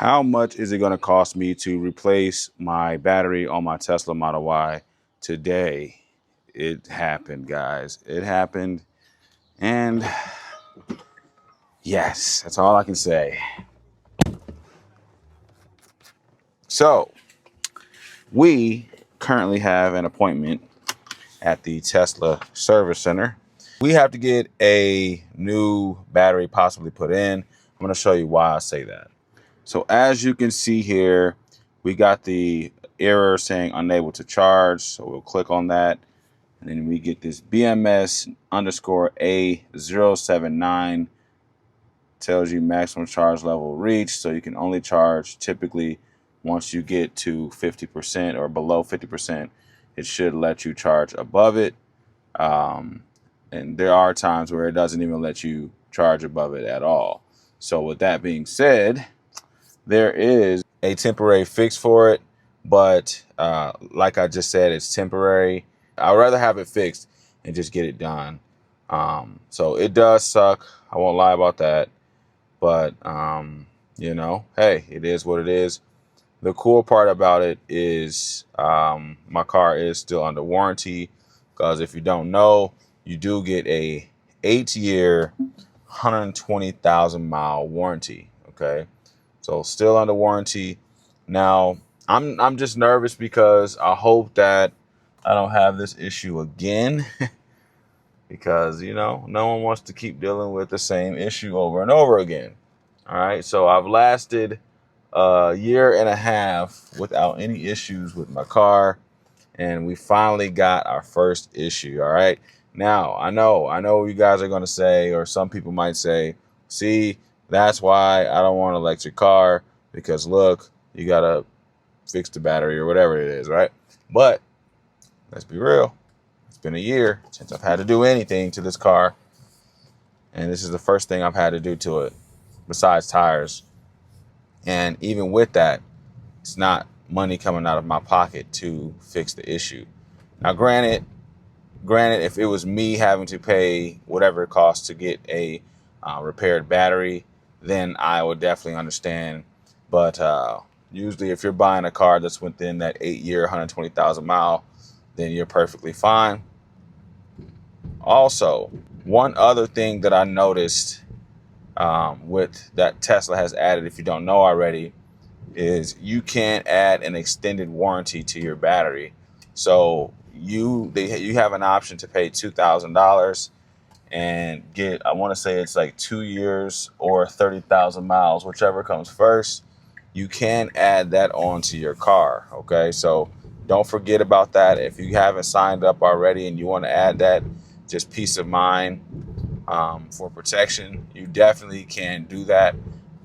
How much is it going to cost me to replace my battery on my Tesla Model Y today? It happened, guys. It happened. And yes, that's all I can say. So, we currently have an appointment at the Tesla Service Center. We have to get a new battery possibly put in. I'm going to show you why I say that. So as you can see here, we got the error saying unable to charge. So we'll click on that. And then we get this BMS underscore A079 tells you maximum charge level reached. So you can only charge typically once you get to 50% or below 50%, it should let you charge above it. And there are times where it doesn't even let you charge above it at all. So with that being said, there is a temporary fix for it, but like I just said, it's temporary. I'd rather have it fixed and just get it done. So it does suck. I won't lie about that. But, you know, hey, it is what it is. The cool part about it is my car is still under warranty, because if you don't know, you do get a 8-year, 120,000 mile warranty. Okay. So still under warranty. Now, I'm just nervous because I hope that I don't have this issue again because, you know, no one wants to keep dealing with the same issue over and over again. All right. So I've lasted a year and a half without any issues with my car, and we finally got our first issue. All right. Now, I know you guys are going to say, or some people might say, see, that's why I don't want an electric car, because look, you got to fix the battery or whatever it is, right? But let's be real. It's been a year since I've had to do anything to this car, and this is the first thing I've had to do to it besides tires. And even with that, it's not money coming out of my pocket to fix the issue. Now, granted, if it was me having to pay whatever it costs to get a repaired battery, then I would definitely understand. But usually if you're buying a car that's within that 8-year, 120,000 mile, then you're perfectly fine. Also, one other thing that I noticed with that Tesla has added, if you don't know already, is you can add an extended warranty to your battery. So you have an option to pay $2,000 and get, I want to say it's like 2 years or 30,000 miles, whichever comes first. You can add that onto your car. Okay, so don't forget about that. If you haven't signed up already and you want to add that, just peace of mind for protection, you definitely can do that.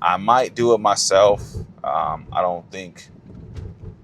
I might do it myself. I don't think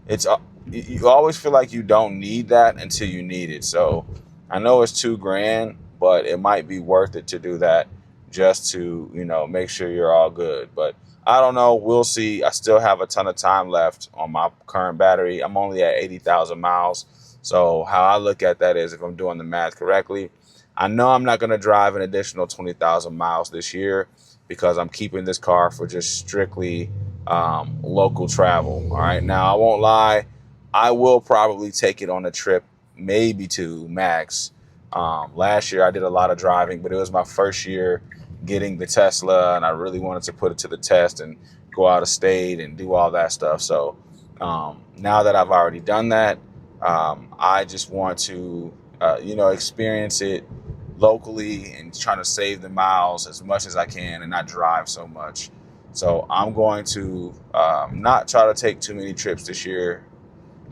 it's, you always feel like you don't need that until you need it. So I know it's $2,000, but it might be worth it to do that just to, you know, make sure you're all good. But I don't know. We'll see. I still have a ton of time left on my current battery. I'm only at 80,000 miles. So how I look at that is, if I'm doing the math correctly, I know I'm not going to drive an additional 20,000 miles this year, because I'm keeping this car for just strictly local travel. All right. Now, I won't lie. I will probably take it on a trip, maybe to max. Last year I did a lot of driving, but it was my first year getting the Tesla, and I really wanted to put it to the test and go out of state and do all that stuff. So now that I've already done that, I just want to, you know, experience it locally and trying to save the miles as much as I can and not drive so much. So I'm going to not try to take too many trips this year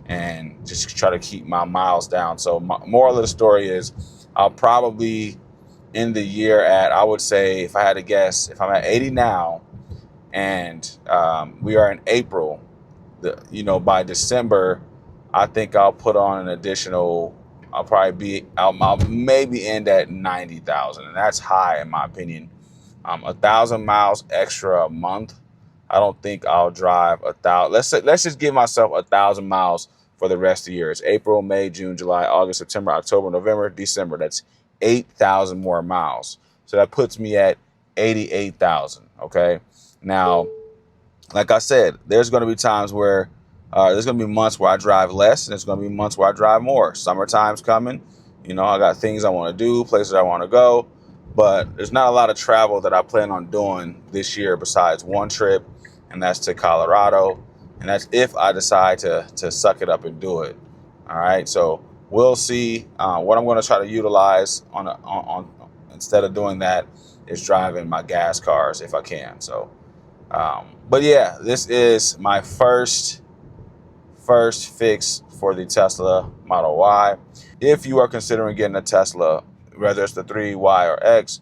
and just try to keep my miles down. So moral of the story is, I'll probably end the year at, I would say, if I had to guess, if I'm at 80 now and we are in April, you know, by December, I think I'll put on an additional, I'll maybe end at 90,000, and that's high in my opinion. 1,000 miles extra a month. I don't think I'll drive 1,000. Let's just give myself 1,000 miles for the rest of the year. It's April, May, June, July, August, September, October, November, December. That's 8,000 more miles. So that puts me at 88,000. Okay. Now, like I said, there's going to be times where there's going to be months where I drive less, and there's going to be months where I drive more. Summertime's coming. You know, I got things I want to do, places I want to go, but there's not a lot of travel that I plan on doing this year besides one trip, and that's to Colorado, and that's if I decide to suck it up and do it. All right, so we'll see. What I'm going to try to utilize on instead of doing that is driving my gas cars if I can. So. But yeah, this is my first fix for the Tesla Model Y. If you are considering getting a Tesla, whether it's the 3Y or X,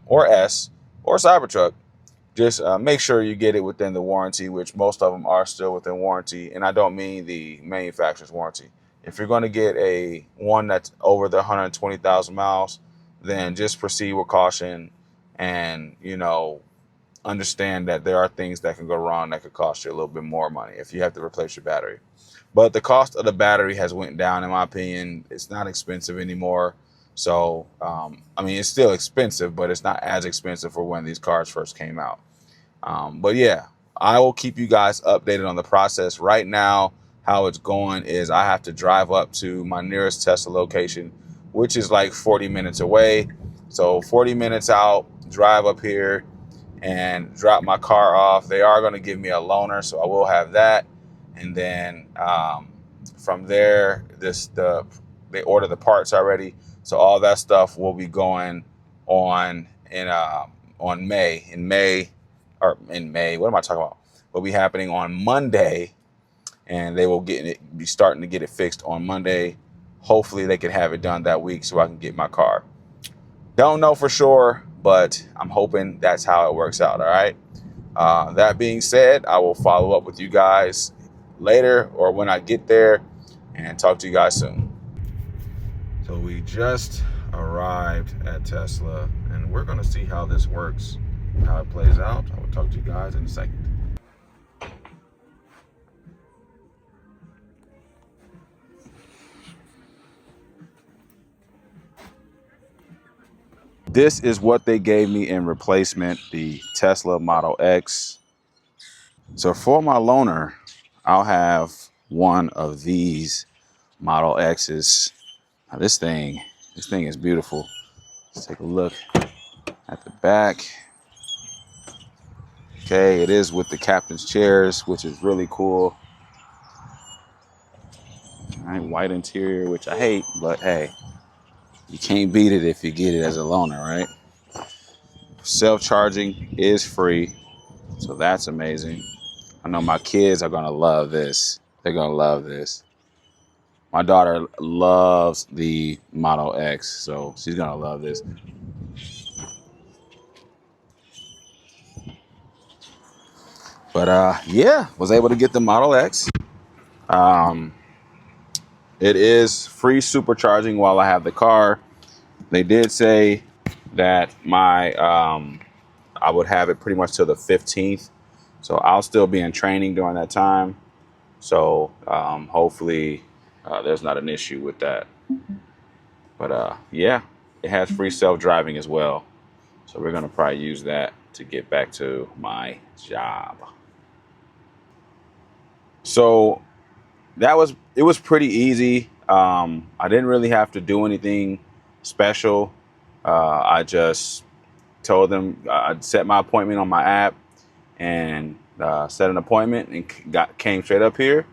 or S, or Cybertruck, just make sure you get it within the warranty, which most of them are still within warranty. And I don't mean the manufacturer's warranty. If you're going to get one that's over the 120,000 miles, then just proceed with caution and, understand that there are things that can go wrong that could cost you a little bit more money if you have to replace your battery. But the cost of the battery has went down, in my opinion. It's not expensive anymore. So, it's still expensive, but it's not as expensive for when these cars first came out. But yeah, I will keep you guys updated on the process. Right now, how it's going is I have to drive up to my nearest Tesla location, which is like 40 minutes away. So 40 minutes out, drive up here, and drop my car off. They are going to give me a loaner, so I will have that. And then from there, they order the parts already, so all that stuff will be going on on May. In May. What am I talking about? Will be happening on Monday, and they will be starting to get it fixed on Monday. Hopefully, they can have it done that week so I can get my car. Don't know for sure, but I'm hoping that's how it works out, all right? That being said, I will follow up with you guys later or when I get there and talk to you guys soon. So we just arrived at Tesla, and we're going to see how this works, how it plays out. I will talk to you guys in a second. This is what they gave me in replacement, the Tesla Model X. So for my loaner, I'll have one of these Model X's. Now this thing is beautiful. Let's take a look at the back. Okay, it is with the captain's chairs, which is really cool. All right, white interior, which I hate, but hey, you can't beat it if you get it as a loaner, right? Self-charging is free, so that's amazing. I know my kids are gonna love this. They're gonna love this. My daughter loves the Model X, so she's gonna love this. But yeah, was able to get the Model X. It is free supercharging while I have the car. They did say that I would have it pretty much till the 15th. So I'll still be in training during that time. So hopefully there's not an issue with that. But yeah, it has free self-driving as well. So we're gonna probably use that to get back to my job. So it was pretty easy. I didn't really have to do anything special. I just told them I'd set my appointment on my app and set an appointment and came straight up here,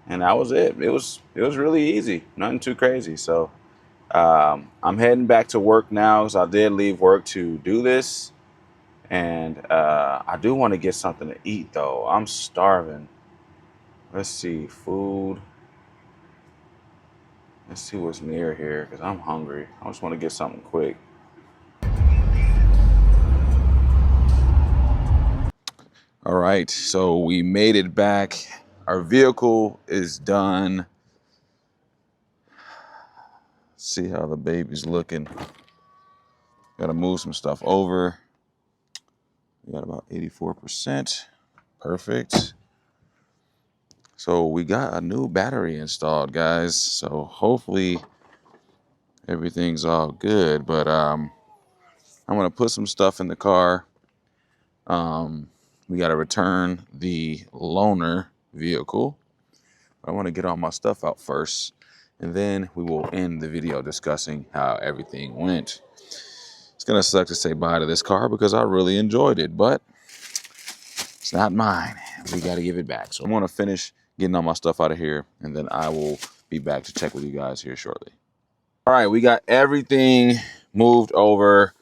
and that was it. It was really easy, nothing too crazy. So I'm heading back to work now, because I did leave work to do this, and I do want to get something to eat though. I'm starving. Let's see, food. Let's see what's near here, because I'm hungry. I just want to get something quick. All right, so we made it back. Our vehicle is done. Let's see how the baby's looking. Gotta move some stuff over. We got about 84%. Perfect. So we got a new battery installed, guys. So hopefully everything's all good. But I'm gonna put some stuff in the car. we got to return the loaner vehicle. I want to get all my stuff out first, and then we will end the video discussing how everything went. It's going to suck to say bye to this car because I really enjoyed it, but it's not mine. We got to give it back. So I'm going to finish getting all my stuff out of here, and then I will be back to check with you guys here shortly. All right, we got everything moved over.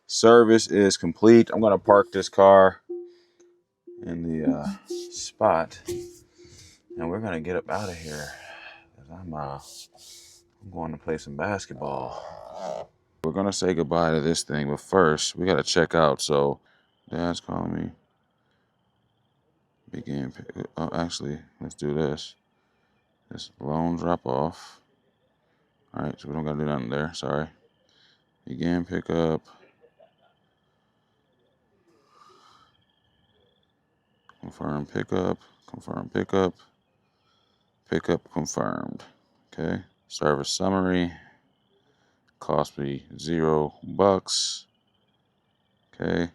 Service is complete. I'm going to park this car in the spot, and we're going to get up out of here. I'm going to play some basketball. We're going to say goodbye to this thing, but first, we got to check out. So, Dad's calling me. Begin. Oh, actually, let's do this. This loan drop off. All right, so we don't got to do nothing there. Sorry. Begin pickup. Confirm pickup. Confirm pickup. Pickup confirmed. Okay. Service summary. Cost me $0. Okay.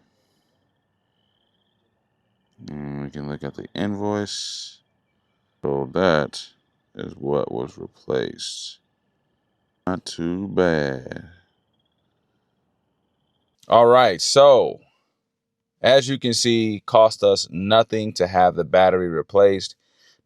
And we can look at the invoice. So that is what was replaced. Not too bad. All right. So as you can see, cost us nothing to have the battery replaced.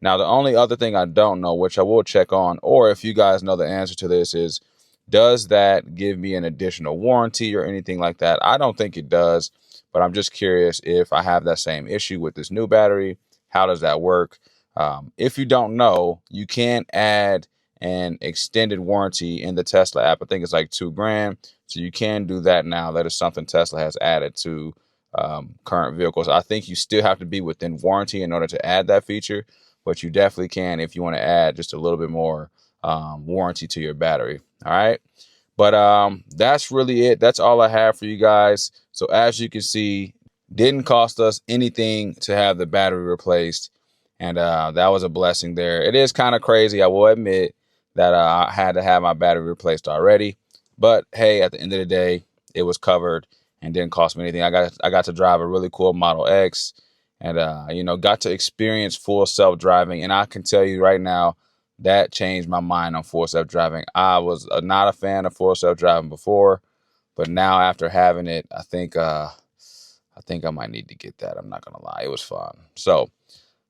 Now, the only other thing I don't know, which I will check on, or if you guys know the answer to this, is does that give me an additional warranty or anything like that? I don't think it does, but I'm just curious if I have that same issue with this new battery. How does that work? If you don't know, you can add an extended warranty in the Tesla app. I think it's like $2,000. So you can do that now. That is something Tesla has added to current vehicles. I think you still have to be within warranty in order to add that feature, but you definitely can if you want to add just a little bit more warranty to your battery. All right. But that's really it. That's all I have for you guys. So as you can see, didn't cost us anything to have the battery replaced. And that was a blessing there. It is kind of crazy, I will admit, that I had to have my battery replaced already. But hey, at the end of the day, it was covered and didn't cost me anything. I got to drive a really cool Model X, and got to experience full self-driving. And I can tell you right now, that changed my mind on full self-driving. I was not a fan of full self-driving before, but now after having it, I think I might need to get that. I'm not gonna lie, it was fun. So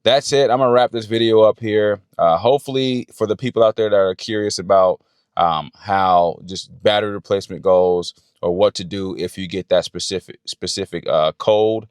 that's it. I'm gonna wrap this video up here. Hopefully, for the people out there that are curious about how just battery replacement goes, or what to do if you get that specific code.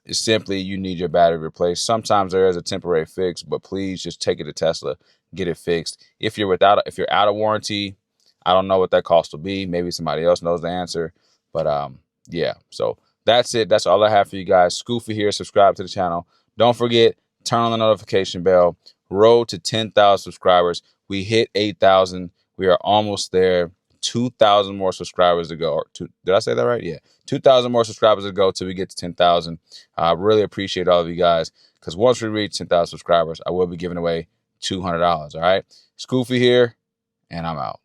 It's simply you need your battery replaced. Sometimes there is a temporary fix, but please just take it to Tesla, get it fixed. If you're out of warranty, I don't know what that cost will be. Maybe somebody else knows the answer. But yeah, so that's it. That's all I have for you guys. Scoofy here. Subscribe to the channel. Don't forget, turn on the notification bell. Road to 10,000 subscribers. We hit 8,000. We are almost there. 2,000 more subscribers to go. Did I say that right? Yeah. 2,000 more subscribers to go till we get to 10,000. I really appreciate all of you guys, because once we reach 10,000 subscribers, I will be giving away $200. All right. Scoofy here, and I'm out.